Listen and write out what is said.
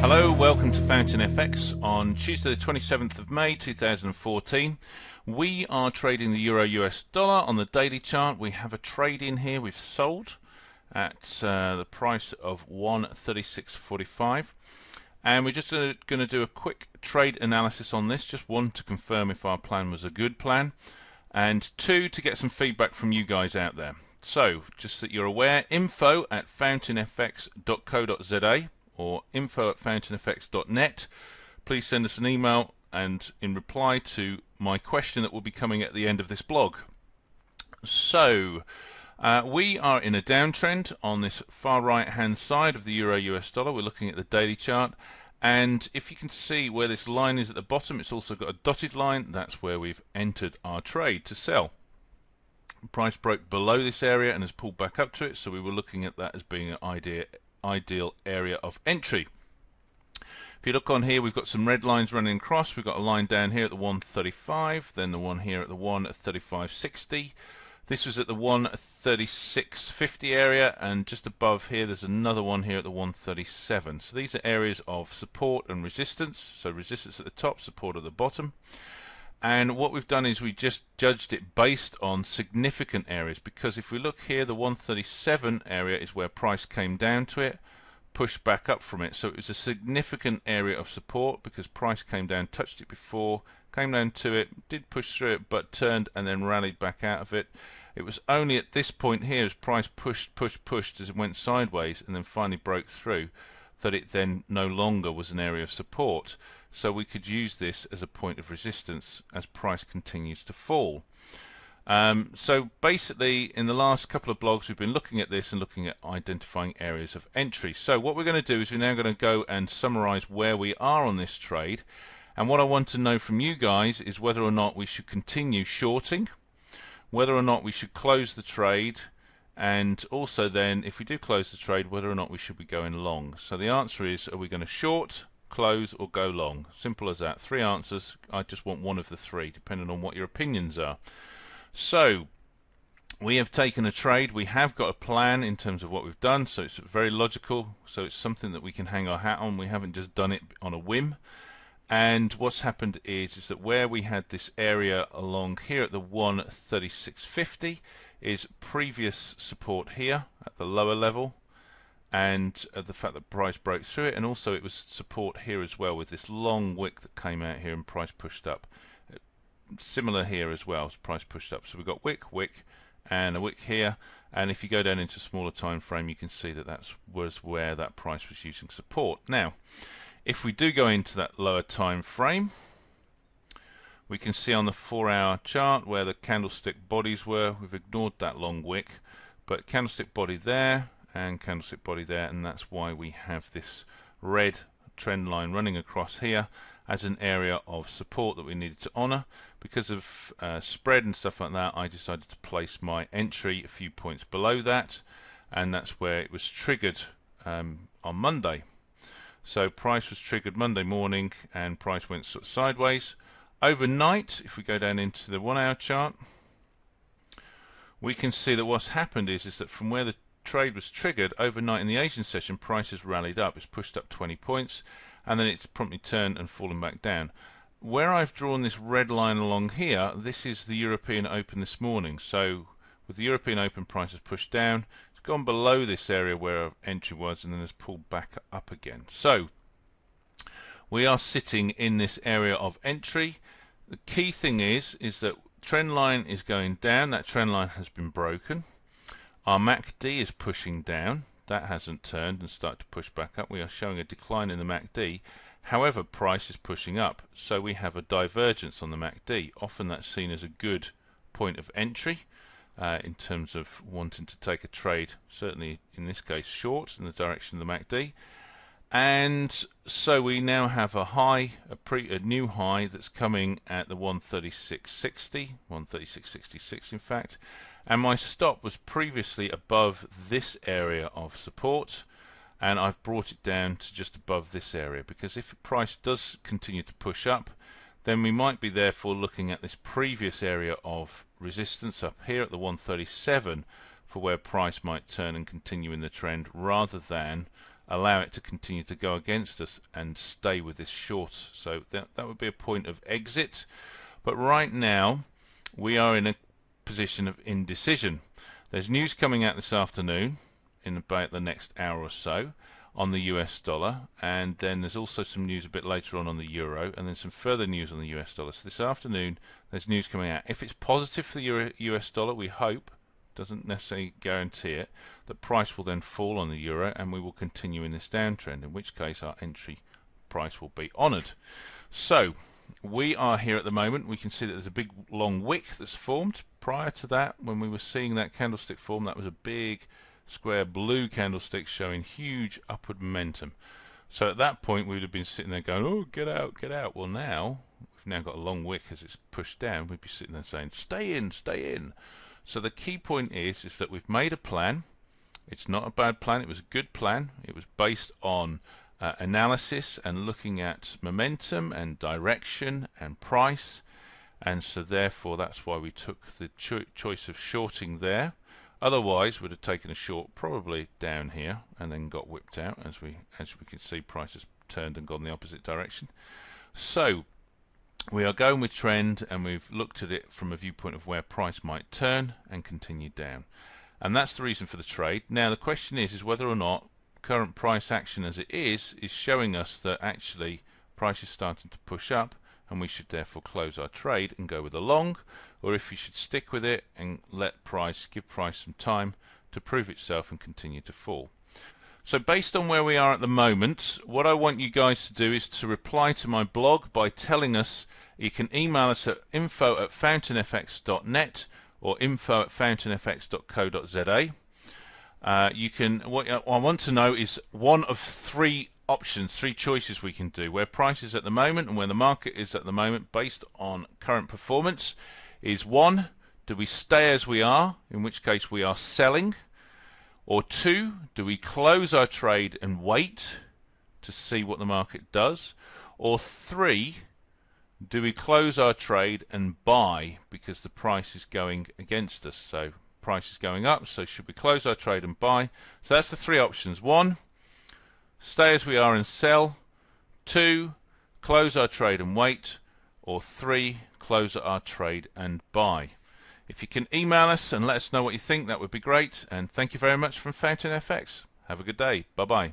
Hello, welcome to FountainFX on Tuesday the 27th of May 2014. We are trading the Euro US dollar on the daily chart. We have a trade in here we've sold at the price of 136.45, and we're just going to do a quick trade analysis on this. Just one, to confirm if our plan was a good plan, and two, to get some feedback from you guys out there. So just that you're aware, info@fountainfx.co.za or info@fountainfx.net. Please send us an email and in reply to my question that will be coming at the end of this blog. So we are in a downtrend on this far right hand side of the Euro US dollar. We're looking at the daily chart, and if you can see where this line is at the bottom, it's also got a dotted line. That's where we've entered our trade to sell. Price broke below this area and has pulled back up to it, so we were looking at that as being an ideal area of entry. If you look on here, we've got some red lines running across. We've got a line down here at the 135, then the one here at the 135.60. This was at the 136.50 area, and just above here there's another one here at the 137. So these are areas of support and resistance. So resistance at the top, support at the bottom. And what we've done is we just judged it based on significant areas, because if we look here, the 137 area is where price came down to it, pushed back up from it. So it was a significant area of support because price came down, touched it before, came down to it, did push through it, but turned and then rallied back out of it. It was only at this point here, as price pushed as it went sideways and then finally broke through, that it then no longer was an area of support. So we could use this as a point of resistance as price continues to fall. So basically, in the last couple of blogs, we've been looking at this and looking at identifying areas of entry. So what we're going to do is we're now going to go and summarize where we are on this trade. And what I want to know from you guys is whether or not we should continue shorting, whether or not we should close the trade, and also then, if we do close the trade, whether or not we should be going long. So the answer is, are we going to short, close, or go long? Simple as that. Three answers. I just want one of the three, depending on what your opinions are. So we have taken a trade. We have got a plan in terms of what we've done, so it's very logical. So it's something that we can hang our hat on. We haven't just done it on a whim. And what's happened is that where we had this area along here at the 136.50 is previous support here at the lower level, and the fact that price broke through it, and also it was support here as well with this long wick that came out here and price pushed up. Similar here as well, as price pushed up. So we've got wick, and a wick here, and if you go down into a smaller time frame, you can see that that was where that price was using support. Now, if we do go into that lower time frame, we can see on the 4-hour chart where the candlestick bodies were. We've ignored that long wick, but candlestick body there and candlestick body there, and that's why we have this red trend line running across here as an area of support that we needed to honor. Because of spread and stuff like that, I decided to place my entry a few points below that, and that's where it was triggered on Monday. So price was triggered Monday morning and price went sort of sideways. Overnight, if we go down into the 1-hour chart, we can see that what's happened is that from where the trade was triggered overnight in the Asian session, price has rallied up. It's pushed up 20 points and then it's promptly turned and fallen back down. Where I've drawn this red line along here, this is the European Open this morning. So with the European Open, price has pushed down, it's gone below this area where our entry was, and then has pulled back up again. So we are sitting in this area of entry. The key thing is that trend line is going down. That trend line has been broken. Our MACD is pushing down. That hasn't turned and started to push back up. We are showing a decline in the MACD. However, price is pushing up. So we have a divergence on the MACD. Often that's seen as a good point of entry in terms of wanting to take a trade, certainly in this case short in the direction of the MACD. And so we now have a high, a new high that's coming at the 136.60, 136.66 in fact, and my stop was previously above this area of support, and I've brought it down to just above this area, because if the price does continue to push up, then we might be therefore looking at this previous area of resistance up here at the 137 for where price might turn and continue in the trend, rather than allow it to continue to go against us and stay with this short. So that would be a point of exit. But right now we are in a position of indecision. There's news coming out this afternoon in about the next hour or so on the US dollar, and then there's also some news a bit later on the euro, and then some further news on the US dollar. So this afternoon there's news coming out. If it's positive for the US dollar, we hope, doesn't necessarily guarantee it, that price will then fall on the euro and we will continue in this downtrend, in which case our entry price will be honoured. So we are here at the moment. We can see that there's a big long wick that's formed. Prior to that, when we were seeing that candlestick form, that was a big square blue candlestick showing huge upward momentum. So at that point we would have been sitting there going, oh, get out, get out. Well, now we've now got a long wick as it's pushed down. We'd be sitting there saying, stay in, stay in. So the key point is that we've made a plan. It's not a bad plan. It was a good plan. It was based on analysis and looking at momentum and direction and price, and so therefore that's why we took the choice of shorting there. Otherwise we'd have taken a short probably down here and then got whipped out. As we can see, prices turned and gone the opposite direction. So we are going with trend, and we've looked at it from a viewpoint of where price might turn and continue down, and that's the reason for the trade. Now the question is whether or not current price action as it is showing us that actually price is starting to push up, and we should therefore close our trade and go with a long, or if you should stick with it and give price some time to prove itself and continue to fall. So based on where we are at the moment, what I want you guys to do is to reply to my blog by telling us. You can email us at info@FountainFX.net or info@FountainFX.co.za. What I want to know is one of three options, three choices we can do. Where price is at the moment and where the market is at the moment based on current performance is: 1, do we stay as we are, in which case we are selling? Or 2, do we close our trade and wait to see what the market does? Or 3, do we close our trade and buy because the price is going against us? So price is going up, so should we close our trade and buy? So that's the three options. 1, stay as we are and sell. 2, close our trade and wait. Or 3, close our trade and buy. If you can email us and let us know what you think, that would be great. And thank you very much from FountainFX. Have a good day. Bye bye.